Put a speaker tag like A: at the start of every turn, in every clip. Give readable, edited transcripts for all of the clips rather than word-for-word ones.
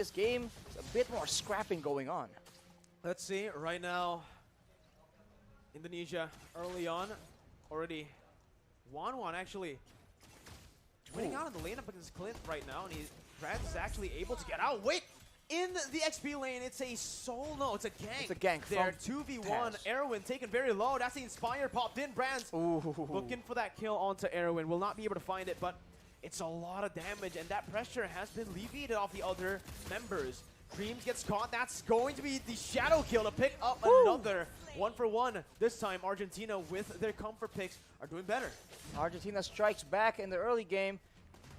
A: this game, there's a bit more scrapping going on.
B: Let's see, right now, Indonesia early on, already Wan actually winning out in the lane up against Clint right now, and Brad is actually able to get out. Wait! In the XP lane, it's a solo, it's a gank.
A: It's a gank
B: there,
A: from
B: 2v1, Erwin taken very low. That's the Inspire popped in. Brands looking for that kill onto Erwin. Will not be able to find it, but it's a lot of damage, and that pressure has been alleviated off the other members. Dreams gets caught. That's going to be the shadow kill to pick up another 1-for-1. This time, Argentina with their comfort picks are doing better.
A: Argentina strikes back in the early game.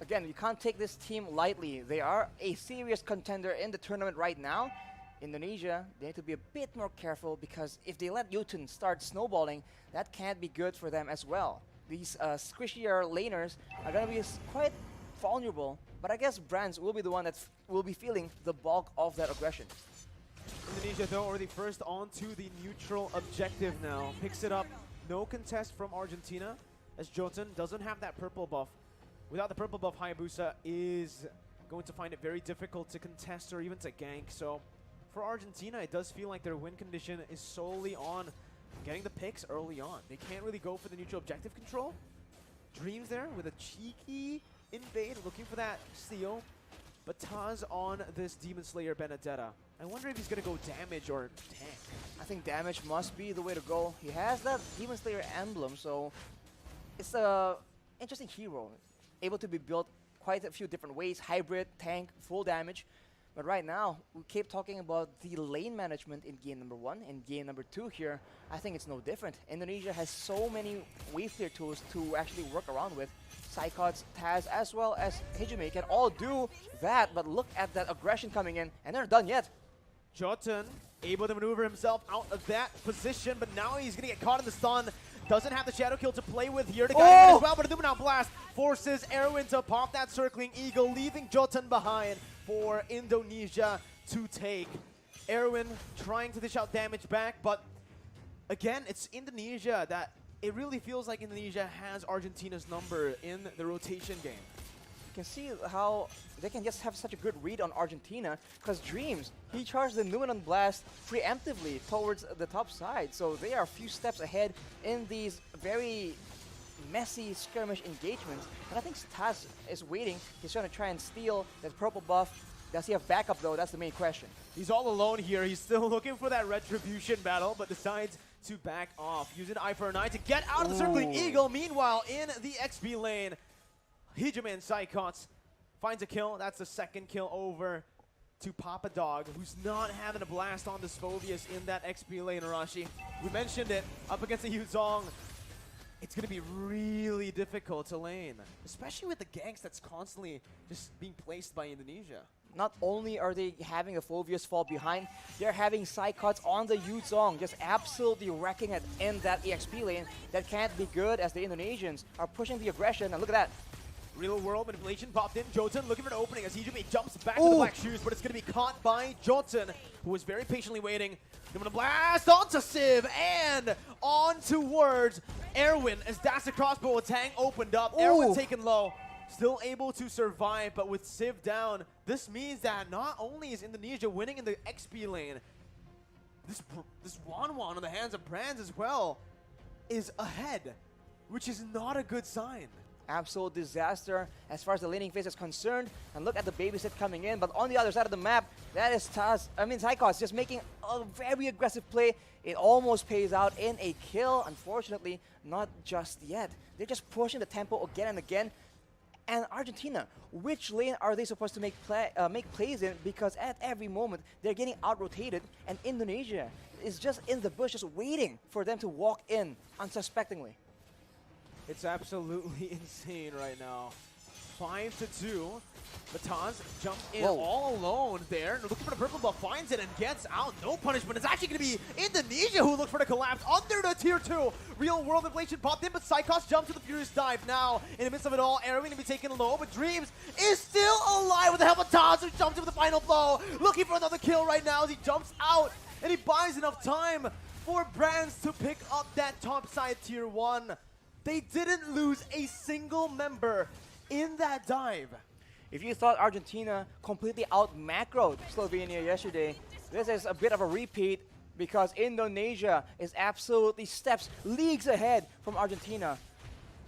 A: Again, you can't take this team lightly. They are a serious contender in the tournament right now. Indonesia, they need to be a bit more careful because if they let Yutun start snowballing, that can't be good for them as well. These squishier laners are going to be quite vulnerable, but I guess Brands will be the one that will be feeling the bulk of that aggression.
B: Indonesia, though, already first onto the neutral objective now. Picks it up. No contest from Argentina, as Jotun doesn't have that purple buff. Without the purple buff, Hayabusa is going to find it very difficult to contest or even to gank. So for Argentina, it does feel like their win condition is solely on getting the picks early on. They can't really go for the neutral objective control. Dreams there with a cheeky invade, looking for that steal. But Taz on this Demon Slayer Benedetta. I wonder if he's going to go damage or tank.
A: I think damage must be the way to go. He has that Demon Slayer emblem, so it's a interesting hero. Able to be built quite a few different ways, hybrid, tank, full damage. But right now, we keep talking about the lane management in game number 1. In game number 2 here, I think it's no different. Indonesia has so many wave clear tools to actually work around with. Psychots, Taz, as well as Hijime can all do that, but look at that aggression coming in, and they're done yet.
B: Jotun able to maneuver himself out of that position, but now he's going to get caught in the stun. Doesn't have the shadow kill to play with here to guide him as well, but a Numenau Blast forces Erwin to pop that circling eagle, leaving Jotun behind for Indonesia to take. Erwin trying to dish out damage back, but again, it's Indonesia that it really feels like Indonesia has Argentina's number in the rotation game.
A: You can see how they can just have such a good read on Argentina, because Dreams, he charged the Numenau Blast preemptively towards the top side, so they are a few steps ahead in these very messy skirmish engagements. And I think Taz is waiting. He's trying to try and steal that purple buff. Does he have backup though? That's the main question.
B: He's all alone here. He's still looking for that retribution battle, but decides to back off, using Eye for an Eye to get out of the circling eagle. Meanwhile, in the XP lane, Hijime and Psychots finds a kill. That's the second kill over to Papa Dog, who's not having a blast on the Sfovius in that XP lane, Arashi. We mentioned it, up against the Yuzong. It's going to be really difficult to lane, especially with the ganks that's constantly just being placed by Indonesia.
A: Not only are they having the Phobius fall behind, they're having Psychots on the Yuzong, just absolutely wrecking it in that EXP lane. That can't be good as the Indonesians are pushing the aggression, and look at that.
B: Real world manipulation popped in. Jotun looking for an opening as Hijime jumps back to the black shoes, but it's going to be caught by Jotun, who was very patiently waiting. Going to blast onto Civ and on towards Erwin as that's the crossbow attack opened up. Erwin taken low, still able to survive, but with Civ down, this means that not only is Indonesia winning in the XP lane, this Wan on the hands of Brands as well is ahead, which is not a good sign.
A: Absolute disaster as far as the laning phase is concerned. And look at the babysit coming in, but on the other side of the map, that is Psychots just making a very aggressive play. It almost pays out in a kill. Unfortunately, not just yet. They're just pushing the tempo again and again. And Argentina, which lane are they supposed to make plays in? Because at every moment, they're getting out-rotated, and Indonesia is just in the bush, just waiting for them to walk in unsuspectingly.
B: It's absolutely insane right now. 5-2. Mataz jumped in all alone there. Looking for the purple buff, finds it and gets out. No punishment. It's actually going to be Indonesia who look for the collapse under the tier 2. Real world inflation popped in, but Psychos jumped to the Furious Dive. Now, in the midst of it all, Erwin going to be taken low, but Dreams is still alive with the help of Taz, who jumps in with the final blow. Looking for another kill right now as he jumps out, and he buys enough time for Brands to pick up that top side tier 1. They didn't lose a single member in that dive.
A: If you thought Argentina completely out-macroed Slovenia yesterday, this is a bit of a repeat because Indonesia is absolutely leagues ahead from Argentina.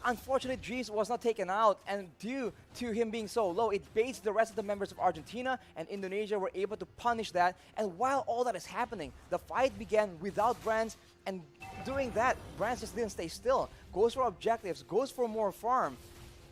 A: Unfortunately, Dries was not taken out, and due to him being so low, it baits the rest of the members of Argentina, and Indonesia were able to punish that. And while all that is happening, the fight began without Brands, and doing that, Brands just didn't stay still. Goes for objectives, goes for more farm.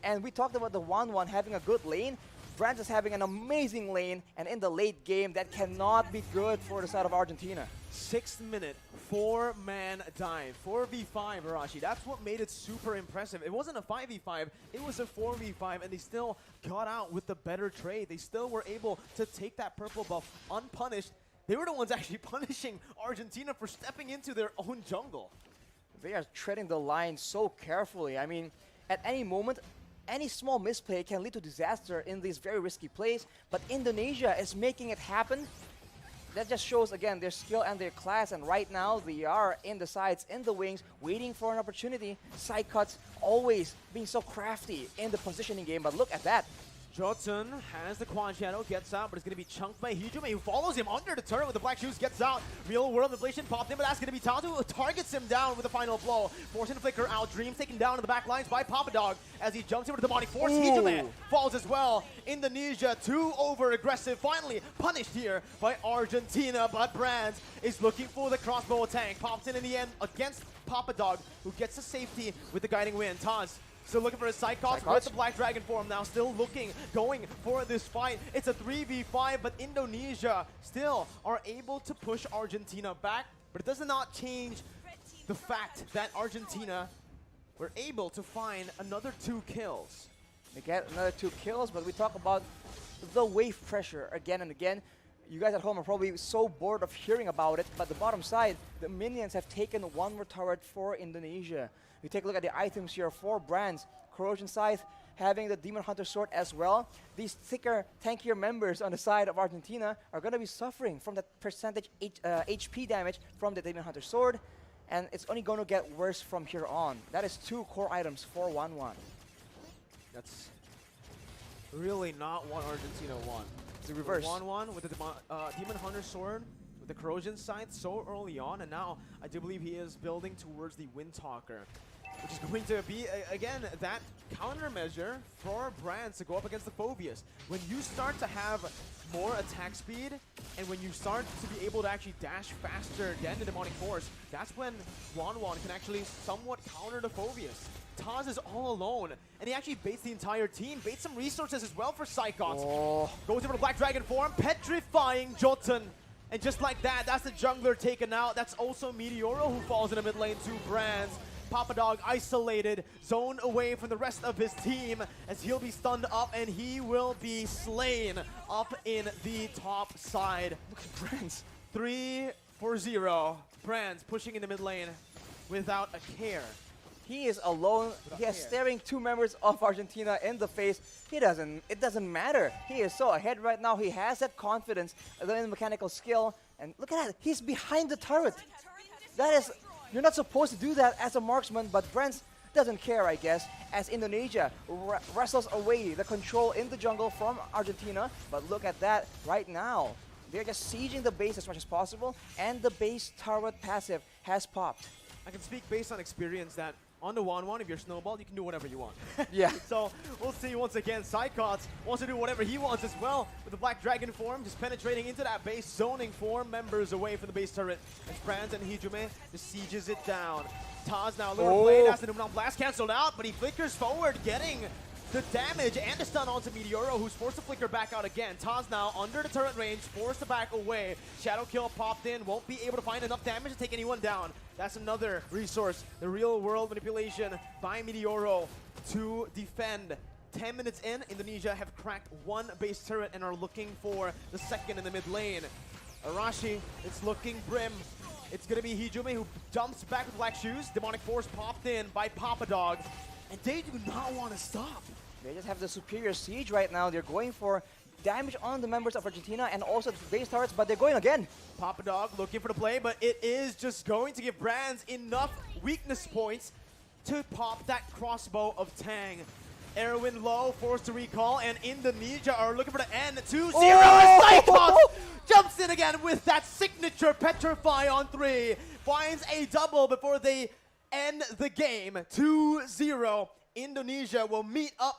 A: And we talked about the 1-1 having a good lane. Brands is having an amazing lane, and in the late game, that cannot be good for the side of Argentina.
B: 6th minute, 4-man dive, 4v5, Arashi. That's what made it super impressive. It wasn't a 5v5, it was a 4v5, and they still got out with the better trade. They still were able to take that purple buff unpunished. They were the ones actually punishing Argentina for stepping into their own jungle.
A: They are treading the line so carefully. I mean, at any moment, any small misplay can lead to disaster in these very risky plays, but Indonesia is making it happen. That just shows, again, their skill and their class, and right now they are in the sides, in the wings, waiting for an opportunity. Side cuts always being so crafty in the positioning game, but look at that.
B: Jotun has the Quad Shadow, gets out, but it's going to be chunked by Hijume, who follows him under the turret with the Black Shoes, gets out. Real World Inflation popped in, but that's going to be Tatu, who targets him down with a final blow. Forcing the Flicker out, Dreams taken down in the back lines by Papa Dog as he jumps into the Demonic Force. Hijume falls as well. Indonesia, too over-aggressive, finally punished here by Argentina, but Brands is looking for the crossbow attack. Pops in the end against Papa Dog, who gets the safety with the Guiding Wind. Taz still looking for his Psychops with the Black Dragon form now, still going for this fight. It's a 3v5, but Indonesia still are able to push Argentina back, but it does not change the fact that Argentina were able to find another 2 kills.
A: They get another 2 kills, but we talk about the wave pressure again and again. You guys at home are probably so bored of hearing about it, but the bottom side, the minions have taken 1 more turret for Indonesia. You take a look at the items here, 4 Brands, Corrosion Scythe, having the Demon Hunter Sword as well. These thicker, tankier members on the side of Argentina are going to be suffering from that percentage HP damage from the Demon Hunter Sword, and it's only going to get worse from here on. That is 2 core items for 1-1.
B: That's really not what Argentina won.
A: It's the reverse.
B: 1-1 with the Demon Hunter Sword, with the Corrosion Scythe so early on, and now I do believe he is building towards the Windtalker, which is going to be, again, that countermeasure for Brands to go up against the Phobius. When you start to have more attack speed, and when you start to be able to actually dash faster than the Demonic Force, that's when Wanwan can actually somewhat counter the Phobius. Taz is all alone, and he actually baits the entire team, baits some resources as well for Psychots. Goes over the Black Dragon form, petrifying Jotun. And just like that, that's the jungler taken out. That's also Meteoro who falls in the mid lane to Brands. Papa Dog isolated, zoned away from the rest of his team as he'll be stunned up and he will be slain up in the top side.
A: Look at Brands.
B: 3-0. Brands pushing in the mid lane without a care.
A: He is alone. He is staring 2 members of Argentina in the face. It doesn't matter. He is so ahead right now. He has that confidence, the mechanical skill. And look at that. He's behind the turret. That is, you're not supposed to do that as a marksman, but Brands doesn't care, I guess, as Indonesia wrestles away the control in the jungle from Argentina. But look at that right now. They're just sieging the base as much as possible, and the base turret passive has popped.
B: I can speak based on experience that on the 1-1, if you're snowballed, you can do whatever you want.
A: Yeah.
B: So we'll see once again. Psychots wants to do whatever he wants as well with the Black Dragon form, just penetrating into that base, zoning 4 members away from the base turret. As Brands and Hijume just sieges it down. Taz now a little blade as the Numenon Blast cancelled out, but he flickers forward, getting the damage and the stun onto Meteoro, who's forced to flicker back out again. Taz now under the turret range, forced to back away. Shadow Kill popped in, won't be able to find enough damage to take anyone down. That's another resource, the real world manipulation by Meteoro to defend. 10 minutes in, Indonesia have cracked 1 base turret and are looking for the 2nd in the mid lane. Arashi, it's looking grim. It's going to be Hijume who jumps back with Black Shoes. Demonic Force popped in by Papa Dog, and they do not want to stop.
A: They just have the superior siege right now. They're going for damage on the members of Argentina and also the base turrets, but they're going again.
B: Papa Dog looking for the play, but it is just going to give Brands enough weakness points to pop that crossbow of Tang. Erwin low, forced to recall, and Indonesia are looking for the end. 2-0.
A: Oh!
B: Psychos jumps in again with that signature Petrify on 3. Finds a double before they end the game. 2-0. Indonesia will meet up